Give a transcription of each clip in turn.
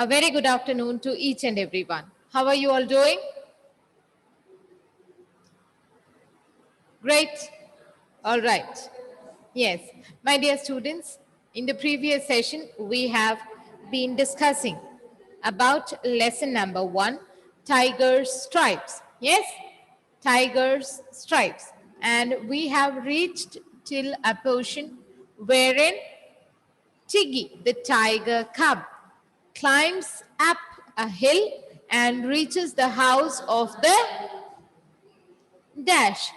A very good afternoon to each and everyone. How are you all doing? Great. All right. Yes. My dear students, in the previous session, we have been discussing about lesson number 1, Tiger's Stripes. Yes? Tiger's Stripes. And we have reached till a portion wherein Tiggy, the tiger cub, climbs up a hill and reaches the house of the dash.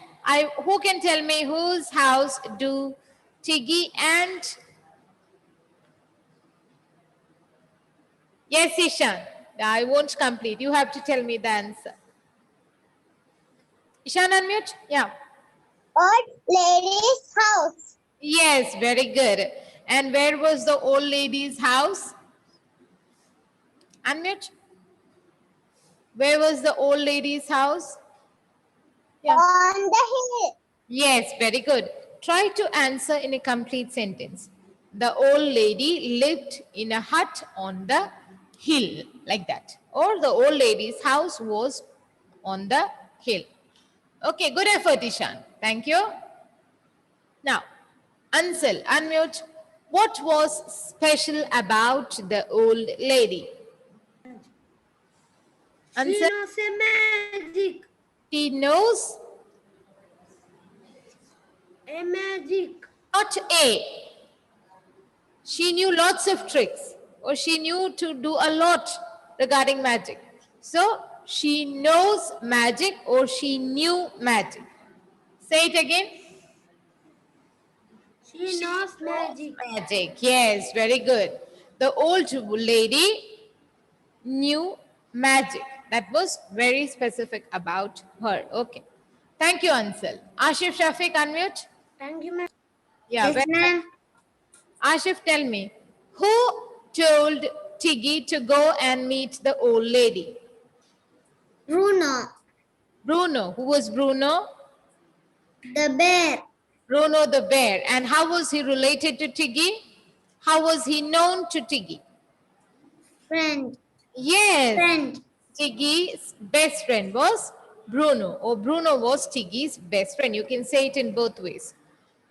Who can tell me whose house do Tiggy and yes, Ishan. I won't complete. You have to tell me the answer. Ishan, unmute. Yeah. Old lady's house. Yes, very good. And where was the old lady's house? Unmute. Where was the old lady's house? Yeah. On the hill. Yes, very good. Try to answer in a complete sentence. The old lady lived in a hut on the hill, like that. Or the old lady's house was on the hill. Okay, good effort, Ishan. Thank you. Now, Ansel, unmute. What was special about the old lady? Ansel? She knows a magic. She knows A magic. not a. She knew lots of tricks, or she knew to do a lot regarding magic. So she knows magic, or she knew magic. Say it again. She knows magic. Magic. Yes, very good. The old lady knew magic. That was very specific about her. Okay. Thank you, Ansel. Ashif Shafiq, unmute. Thank you, ma'am. Yeah. Yes, ma'am. Ashif, tell me, who told Tiggy to go and meet the old lady? Bruno. Bruno. Who was Bruno? The bear. Bruno the bear. And how was he related to Tiggy? How was he known to Tiggy? Friend. Yes. Friend. Tiggy's best friend was Bruno, or Bruno was Tiggy's best friend. You can say it in both ways.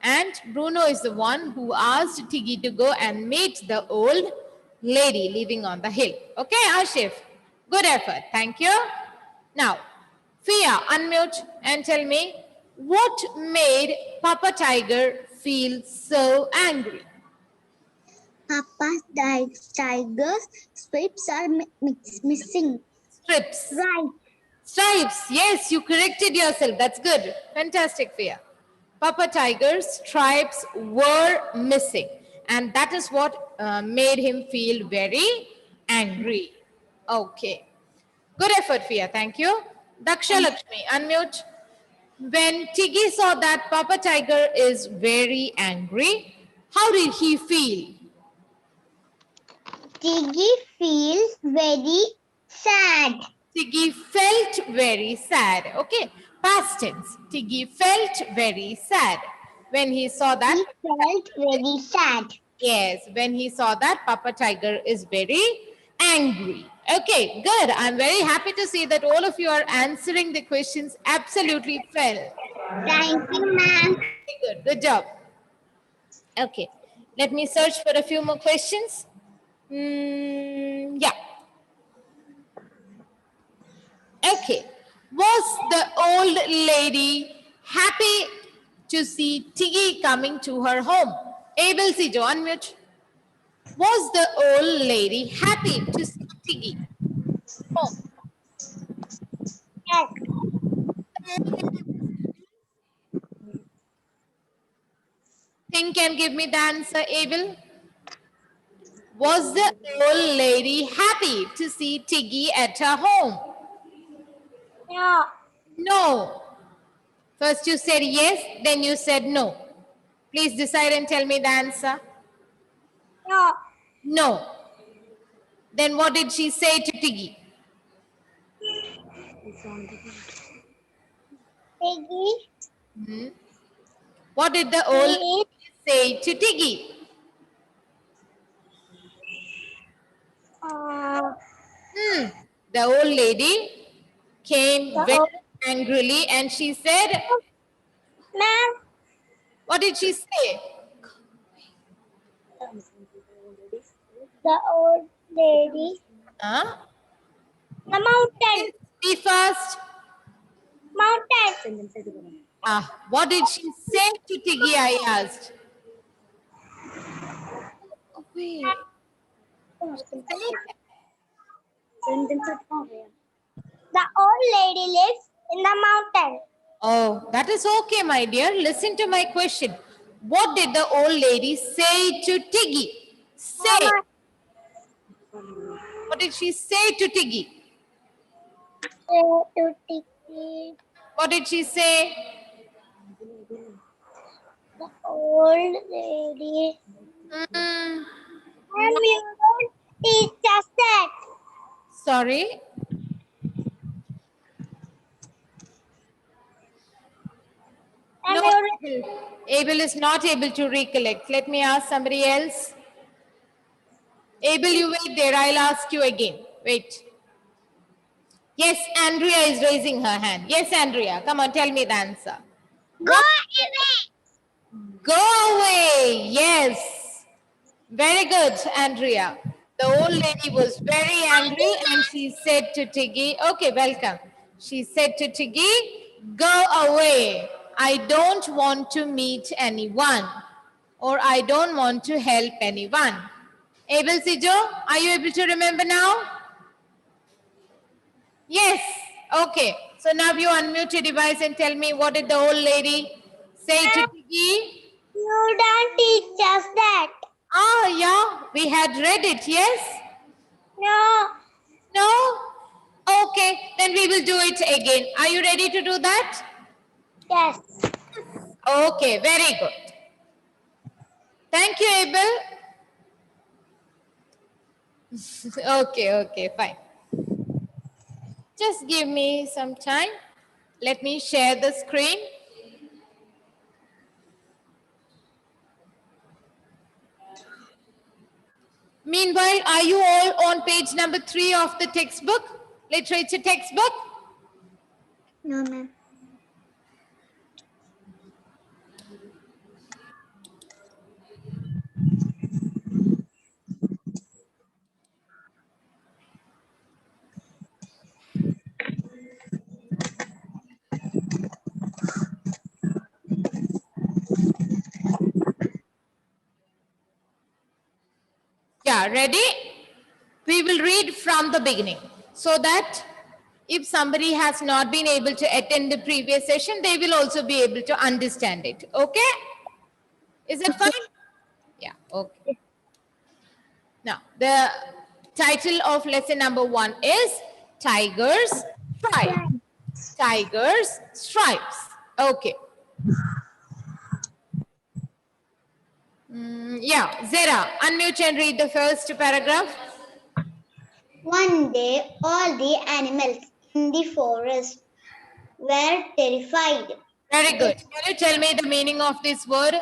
And Bruno is the one who asked Tiggy to go and meet the old lady living on the hill. Okay, Ashif, good effort. Thank you. Now, Fia, unmute and tell me, what made Papa Tiger feel so angry? Papa's tiger's stripes are missing. Strips. Right. Stripes. Yes, you corrected yourself. That's good. Fantastic, Fia. Papa Tiger's stripes were missing. And that is what made him feel very angry. Okay. Good effort, Fia. Thank you. Daksha Lakshmi, unmute. When Tiggy saw that Papa Tiger is very angry, how did he feel? Tiggy feels very sad. Tiggy felt very sad. Okay, past tense. Tiggy felt very sad when he saw that. He felt very sad. Yes, when he saw that Papa Tiger is very angry. Okay, good. I'm very happy to see that all of you are answering the questions absolutely well. Thank you, ma'am. Very good. Good job. Okay, let me search for a few more questions. Yeah. Okay. Was the old lady happy to see Tiggy coming to her home? Abel Sijo, unmute. Was the old lady happy to see Tiggy home? Yes. Think and give me the answer, Abel. Was the old lady happy to see Tiggy at her home? Yeah. No. First you said yes, then you said no. Please decide and tell me the answer. Yeah. No. Then what did she say to Tiggy? Tiggy. What did the old lady say to Tiggy? The old lady came The very old- angrily and she said, Ma'am, what did she say? the old lady, Huh? the mountain, Be fast. mountain. What did she say to Tiggy? I asked. Oh, wait. The old lady lives in the mountain. Oh, that is okay, my dear. Listen to my question. What did the old lady say to Tiggy? Say. Mama, What did she say to Tiggy? say to Tiki, What did she say? the old lady. Mm, And you don't teach us that. sorry. And No, you Abel is not able to recollect. Let me ask somebody else. Abel, you wait there. I'll ask you again. Wait. Yes, Andrea is raising her hand. Yes, Andrea. Come on, tell me the answer. go away. Go away. Yes. Very good, Andrea. The old lady was very angry and she said to Tiggy, okay, welcome. She said to Tiggy, go away. I don't want to meet anyone or I don't want to help anyone. Abel Sijo, are you able to remember now? Yes. Okay. So now you unmute your device and tell me what did the old lady say to Tiggy? You don't teach us that. Yeah, we had read it, yes? No. No? Okay, then we will do it again. Are you ready to do that? Yes. Okay, very good. Thank you, Abel. Okay, fine. Just give me some time. Let me share the screen. Meanwhile, are you all on page number 3 of the textbook? Literature textbook? No, ma'am. Yeah, ready? We will read from the beginning so that if somebody has not been able to attend the previous session, they will also be able to understand it. Okay? Is it fine? Yeah, okay. Now, the title of lesson number 1 is Tigers Stripes. Tigers Stripes. Okay. Yeah, Zera, unmute and read the first paragraph. One day, all the animals in the forest were terrified. Very good. Can you tell me the meaning of this word?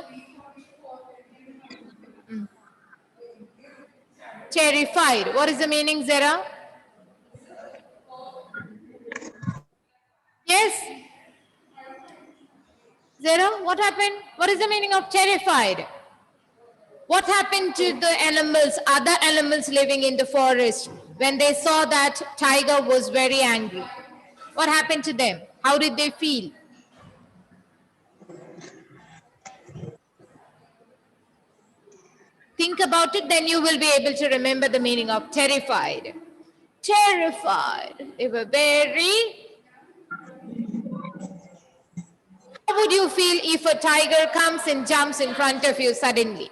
Terrified. What is the meaning, Zera? Yes? Zera, what happened? What is the meaning of terrified? What happened to the animals, other animals living in the forest, when they saw that tiger was very angry? What happened to them? How did they feel? Think about it, then you will be able to remember the meaning of terrified. Terrified. They were very... How would you feel if a tiger comes and jumps in front of you suddenly?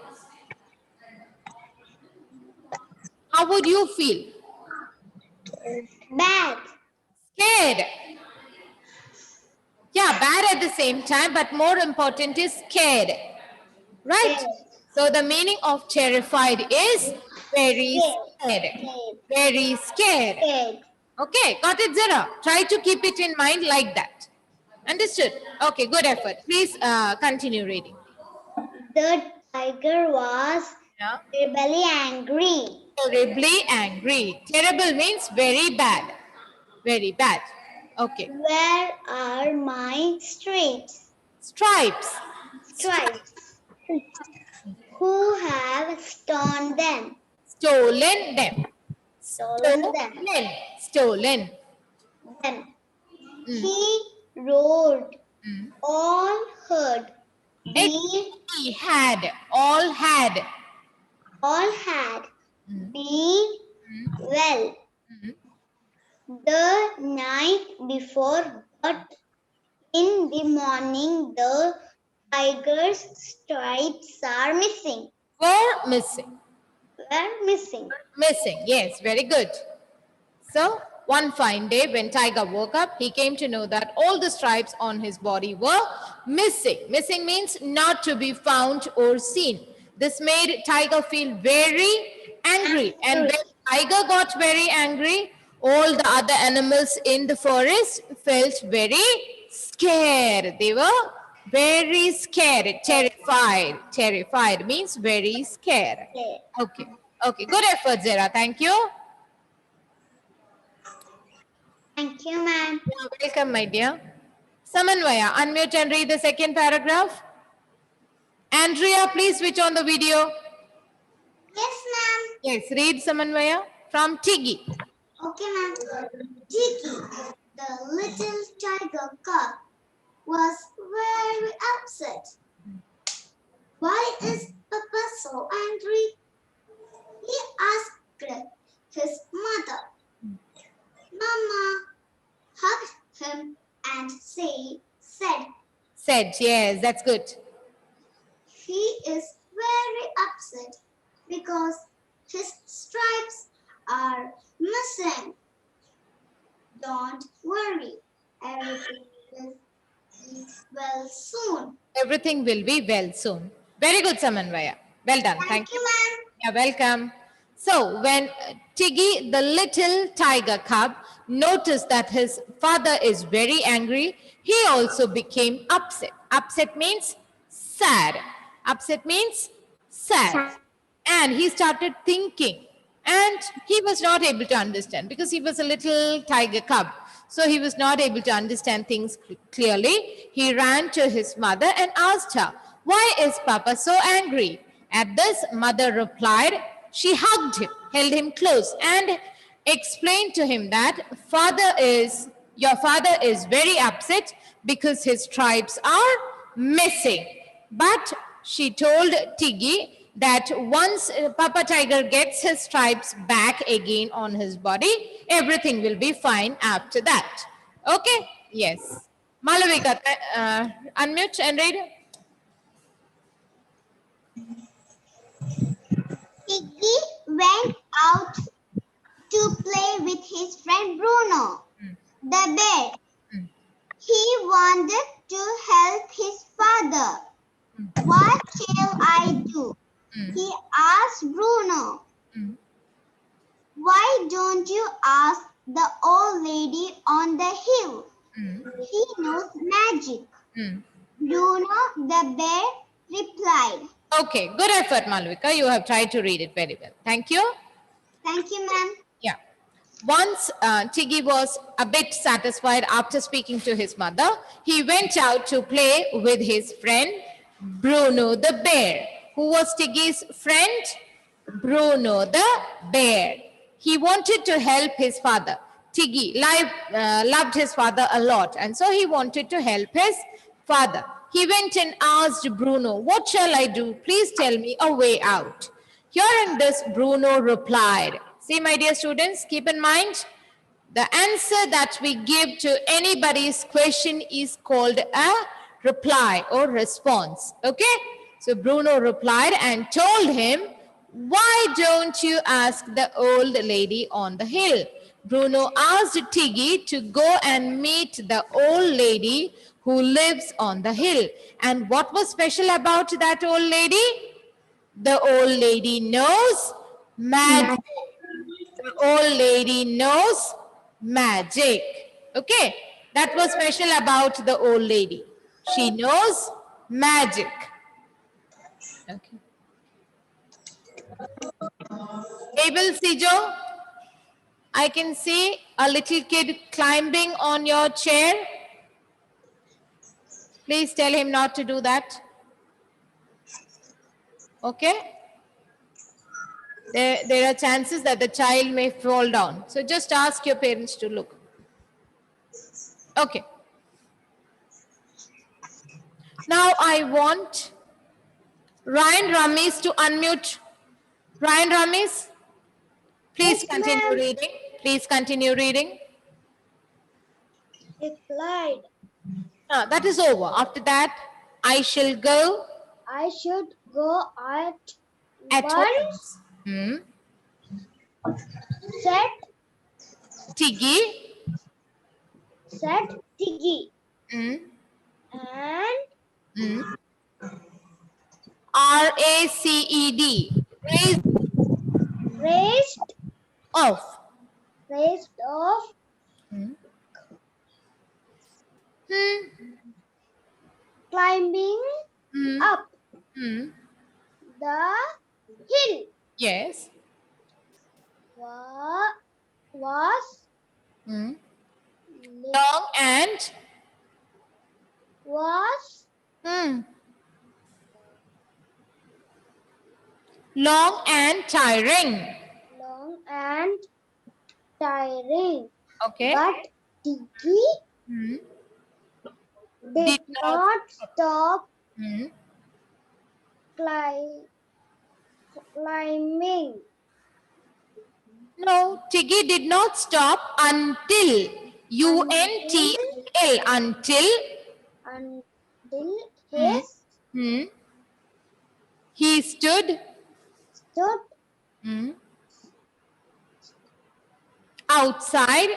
How would you feel? Bad. Scared. Yeah, bad at the same time, but more important is scared. Right? So the meaning of terrified is very scared. Very scared. Scared. Okay, got it, Zara? Try to keep it in mind like that. Understood? Okay, good effort. Please continue reading. The tiger was Yeah. terribly angry. Terribly angry. Terrible means very bad. Very bad. Okay. Where are my stripes? Stripes. Stripes. Who have stolen them? Stolen them. Stolen them. Stolen. Stolen. Them. Mm. He roared. Mm. All heard. Be He had. All had. all had. Mm. Be well. Mm. The night before, but in the morning, the tiger's stripes are missing. Were missing. Were missing. Missing. Yes, very good. So, one fine day when Tiger woke up, he came to know that all the stripes on his body were missing. Missing means not to be found or seen. This made Tiger feel very angry. And when Tiger got very angry, all the other animals in the forest felt very scared. They were very scared, terrified. Terrified means very scared. Okay. Okay. Okay. Good effort, Zara. Thank you. Thank you, ma'am. You're welcome, my dear. Samanvaya, unmute and read the second paragraph. Andrea, please switch on the video. Yes, ma'am. Yes, read Samanvaya from Tiggy. Okay, ma'am. Tiggy, the little tiger cub, was very upset. Why is Papa so angry? He asked his mother. Mama hugged him and said, Yes, that's good. he is very upset because his stripes are missing. Don't worry, everything will be well soon. Everything will be well soon. Very good, Samanvaya. Well done. Thank you. Thank you, ma'am. You're welcome. So, when Tiggy, the little tiger cub, noticed that his father is very angry, he also became upset. Upset means sad. Upset means sad. And he started thinking. And he was not able to understand because he was a little tiger cub. So he was not able to understand things clearly. He ran to his mother and asked her, "Why is Papa so angry?" At this, mother replied, she hugged him, held him close, and explained to him that your father is very upset because his stripes are missing. But she told Tiggy that once Papa Tiger gets his stripes back again on his body, everything will be fine after that. Okay? Yes. Malavika, unmute and read. Tiggy went out to play with his friend Bruno, the bear. He wanted to help his father. What shall I do? He asked Bruno. Why don't you ask the old lady on the hill? She knows magic. Bruno the bear replied. Okay, good effort, Malavika. You have tried to read it very well. Thank you. Thank you, ma'am. Yeah. Once Tiggy was a bit satisfied after speaking to his mother, he went out to play with his friend Bruno the bear. Who was Tiggy's friend? Bruno the bear. He wanted to help his father. Tiggy loved his father a lot, and so he wanted to help his father. He went and asked Bruno, "What shall I do? Please tell me a way out." Hearing this, Bruno replied. See, my dear students, keep in mind, the answer that we give to anybody's question is called a reply or response. Okay? So Bruno replied and told him, "Why don't you ask the old lady on the hill?" Bruno asked Tiggy to go and meet the old lady who lives on the hill. And what was special about that old lady? The old lady knows magic. The old lady knows magic. Okay, that was special about the old lady. She knows magic. Okay. Abel Sijo, I can see a little kid climbing on your chair. Please tell him not to do that. Okay? There are chances that the child may fall down. So just ask your parents to look. Okay. Now I want Ryan Ramis to unmute. Ryan Ramis, please Yes, continue ma'am. reading. Please continue reading. Replied. That is over. After that, I shall go I should go at once. once. Hmm. Said Tiggy. Tiggy. Hmm. And Hmm. RACED. Raise raised off. off Hmm. climbing Hmm. up Hmm. the hill. Yes. Was Hmm. Long and was hmm. Long and tiring. long and tiring. Okay. But Tiggy Hmm. did not stop Hmm. climbing No, Tiggy did not stop until UNTL until until Hmm. Hmm. He stood stood hmm, outside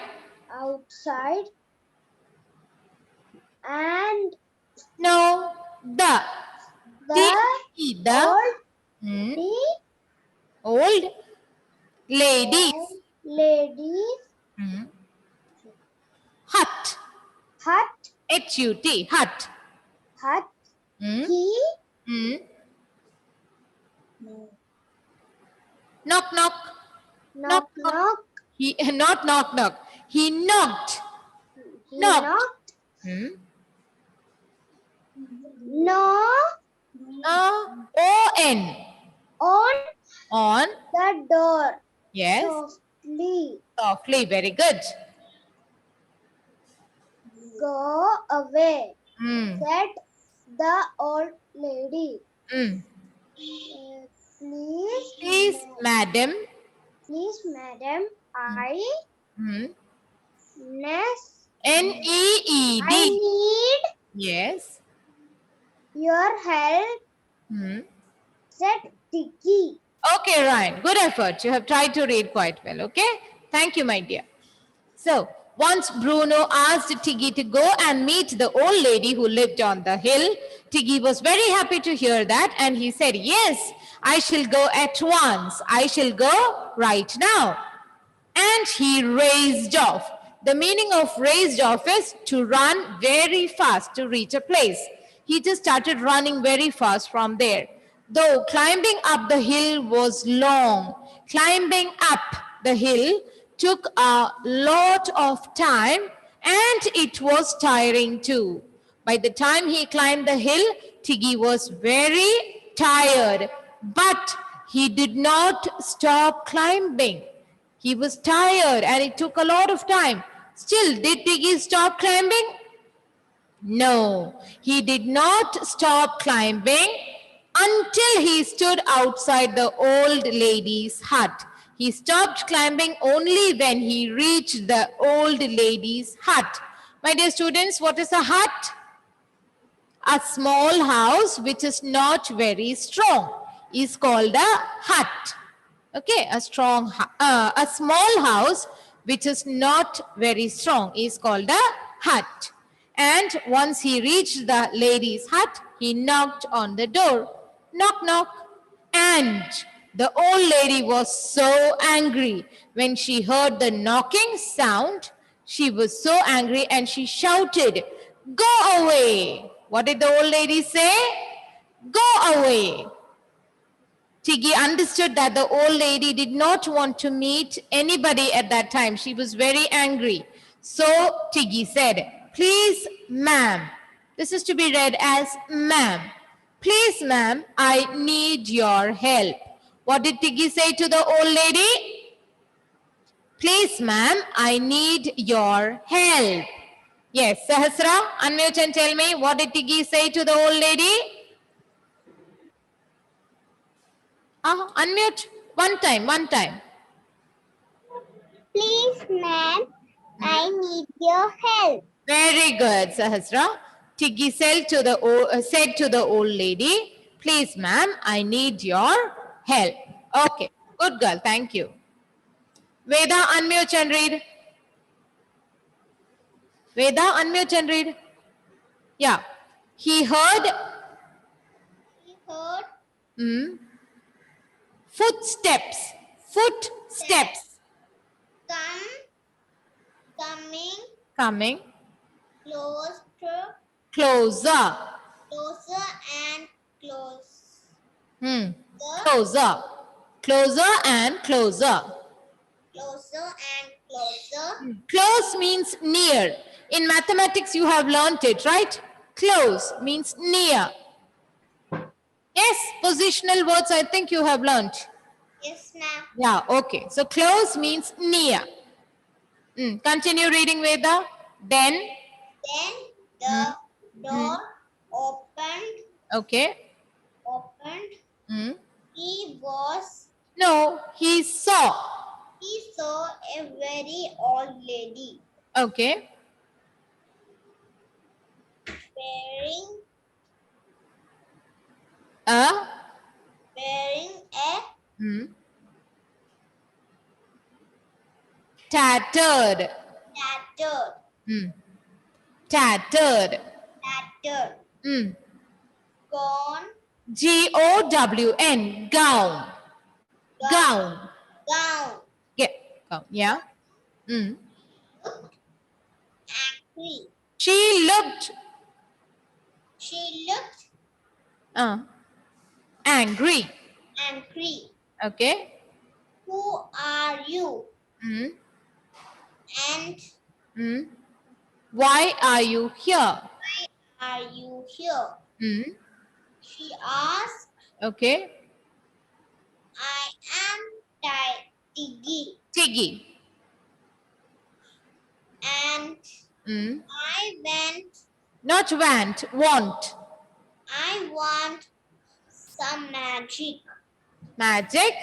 outside and no the the the old hmm, the old ladies ladies hmm, hut hut HUT hut hmm, he hmm, knock knock knock he not knock knock he knocked he knocked knocked hmm, no ON on on the door yes softly very good go away hmm, said the old lady. hmm. Please, Please madam madam, I hmm, I NEED need yes your help, hmm. said Tiggy. Okay, Ryan, good effort. You have tried to read quite well. Okay, thank you, my dear. So, once Bruno asked Tiggy to go and meet the old lady who lived on the hill, Tiggy was very happy to hear that and he said, yes, I shall go at once. I shall go right now. And he raced off. The meaning of raced off is to run very fast to reach a place. He just started running very fast from there. Though climbing up the hill was long, climbing up the hill took a lot of time and it was tiring too. By the time he climbed the hill, Tiggy was very tired, but he did not stop climbing. He was tired and it took a lot of time. Still, did Tiggy stop climbing? No, he did not stop climbing until he stood outside the old lady's hut. He stopped climbing only when he reached the old lady's hut. My dear students, what is a hut? A small house which is not very strong is called a hut. Okay, a small house which is not very strong is called a hut. And once he reached the lady's hut, he knocked on the door. Knock, knock. And the old lady was so angry when she heard the knocking sound. She was so angry and she shouted, "Go away." What did the old lady say? Go away. Tiggy understood that the old lady did not want to meet anybody at that time. She was very angry. So Tiggy said, please, ma'am. This is to be read as ma'am. Please, ma'am, I need your help. What did Tiggy say to the old lady? Please, ma'am, I need your help. Yes, Sahasra, unmute and tell me, what did Tiggy say to the old lady? Unmute. One time, one time. Please, ma'am, I need your help. Very good, Sahasra. Tiggy said to the old lady, please, ma'am, I need your help. Okay, good girl, thank you. Veda, unmute and read. Veda, unmute and read. Yeah. He heard He heard footsteps. Footsteps. coming Coming closer, closer. closer and close. Closer. Closer and closer. Closer and closer. Close means near. In mathematics, you have learnt it, right? Close means near. Yes, positional words, I think you have learnt. Yes, ma'am. Yeah, okay. So close means near. Continue reading, Veda. Then, Then the door opened. okay. Opened. He was. No, he saw. He saw a very old lady Okay. wearing A. a Tattered. tattered, Tattered. gone, Gown. Gown. Gown. gown, Yeah. Gown. Yeah. angry. She looked She looked angry. angry. Okay. Who are you? And Why are you here? are you here? She asked. Okay. I am Tiggy, Tiggy. and I Not want. want some magic. Magic.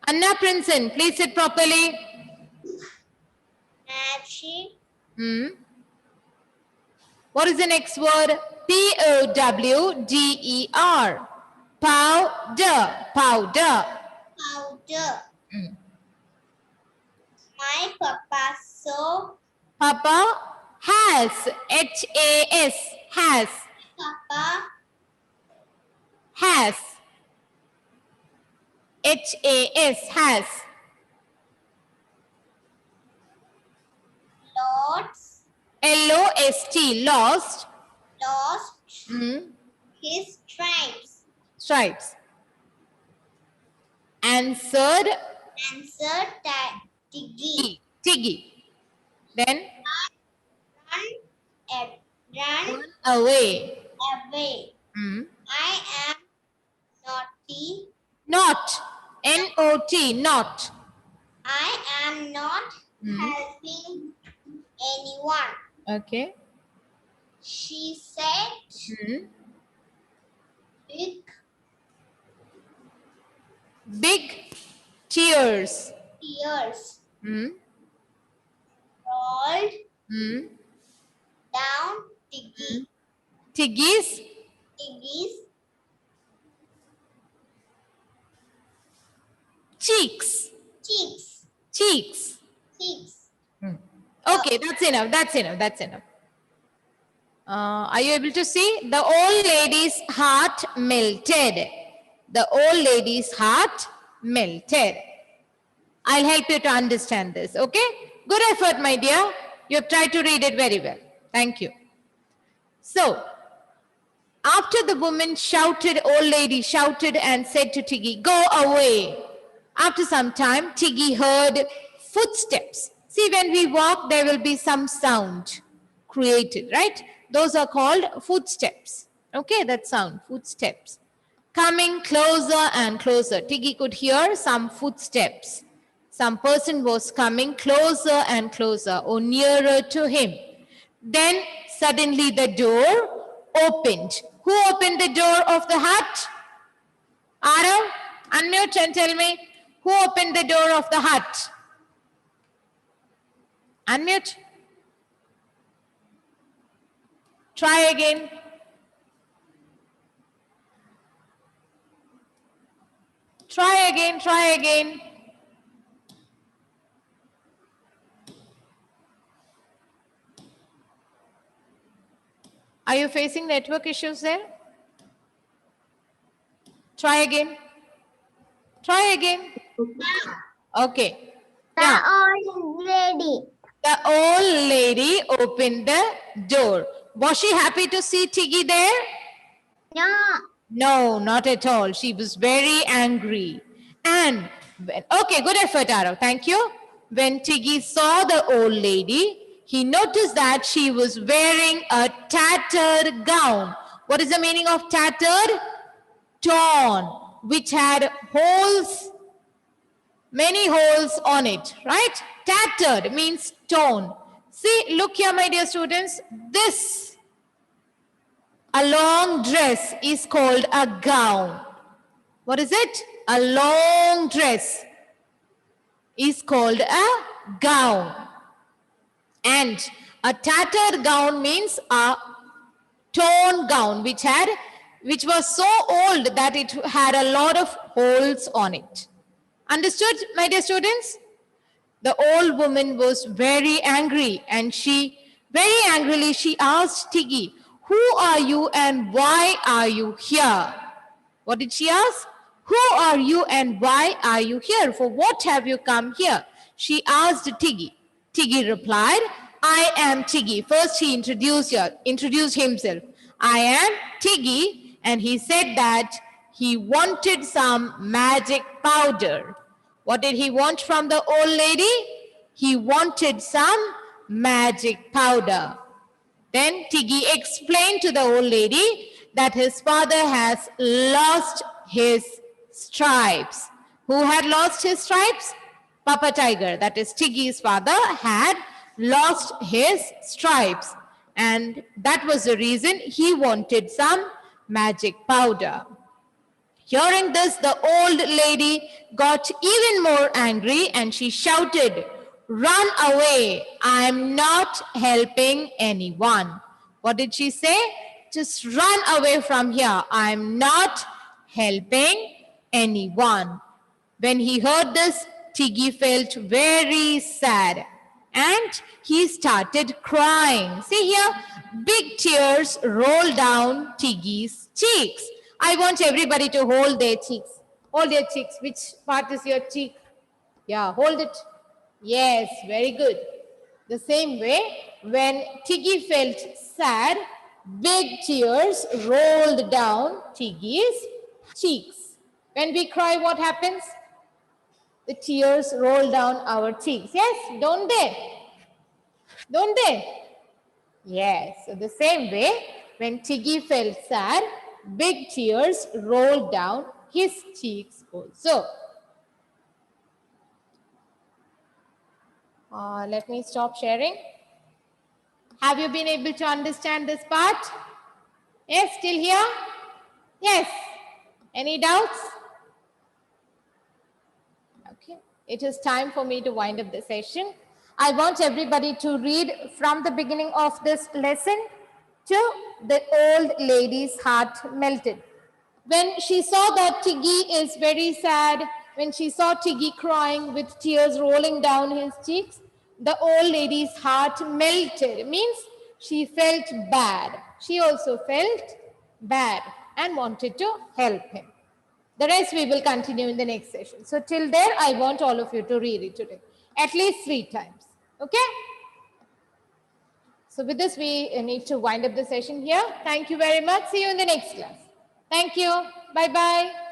Anna Princeton, please sit properly. Magic. What is the next word? Powder. Powder. Powder. Powder. My papa saw. Papa has. H-A-S. Has. Papa Has. H-A-S. Has. lost. L-O-S-T. Lost. His stripes. Stripes. Answered. Tiggy. Tiggy. Then Run away. away. I am naughty. Not. N-O-T. Not. I am not helping anyone. Okay. She said. Big tears. Rolled down Tiggy's Tiggy's cheeks. cheeks. Okay, that's enough. That's enough. Are you able to see? The old lady's heart melted. The old lady's heart melted. I'll help you to understand this. Okay? Good effort, my dear. You have tried to read it very well. Thank you. So, After the woman shouted, old lady shouted and said to Tiggy, go away. After some time, Tiggy heard footsteps. See, when we walk, there will be some sound created, right? Those are called footsteps. Okay, that sound, footsteps. Coming closer and closer. Tiggy could hear some footsteps. Some person was coming closer and closer or nearer to him. Then suddenly the door opened. Who opened the door of the hut? Arav, unmute and tell me, who opened the door of the hut? Unmute. Try again. Try again, try again. Are you facing network issues there? Try again. Try again. Okay. The old lady. The old lady opened the door. Was she happy to see Tiggy there? No. No, not at all. She was very angry. And, okay, good effort, Arav. Thank you. When Tiggy saw the old lady, he noticed that she was wearing a tattered gown. What is the meaning of tattered? Torn, which had holes, many holes on it, right? Tattered means torn. See, look here, my dear students. This, a long dress, is called a gown. What is it? A long dress is called a gown. And a tattered gown means a torn gown which was so old that it had a lot of holes on it. Understood, my dear students? The old woman was very angry, and very angrily she asked Tiggy, who are you and why are you here? What did she ask? Who are you and why are you here? For what have you come here? She asked Tiggy. Tiggy replied, I am Tiggy. First he introduced himself. I am Tiggy, and he said that he wanted some magic powder. What did he want from the old lady? He wanted some magic powder. Then Tiggy explained to the old lady that his father has lost his stripes. Who had lost his stripes? Papa Tiger, that is Tiggy's father, had lost his stripes. And that was the reason he wanted some magic powder. Hearing this, the old lady got even more angry and she shouted, run away, I'm not helping anyone. What did she say? Just run away from here, I'm not helping anyone. When he heard this, Tiggy felt very sad and he started crying. See here, big tears rolled down Tiggy's cheeks. I want everybody to hold their cheeks. Hold your cheeks. Which part is your cheek? Yeah, hold it. Yes, very good. The same way, when Tiggy felt sad, big tears rolled down Tiggy's cheeks. When we cry, what happens? The tears roll down our cheeks. Yes, don't they? Don't they? Yes. So the same way, when Tiggy felt sad, big tears rolled down his cheeks also. Let me stop sharing. Have you been able to understand this part? Yes, still here? Yes. Any doubts? Okay. It is time for me to wind up the session. I want everybody to read from the beginning of this lesson to the old lady's heart melted. When she saw that Tiggy is very sad, when she saw Tiggy crying with tears rolling down his cheeks, the old lady's heart melted. It means she felt bad. She also felt bad and wanted to help him. The rest we will continue in the next session. So till there, I want all of you to read it today, at least 3 times. Okay? So So with this, we need to wind up the session here. Thank you very much. See you in the next class. Thank you. Bye-bye.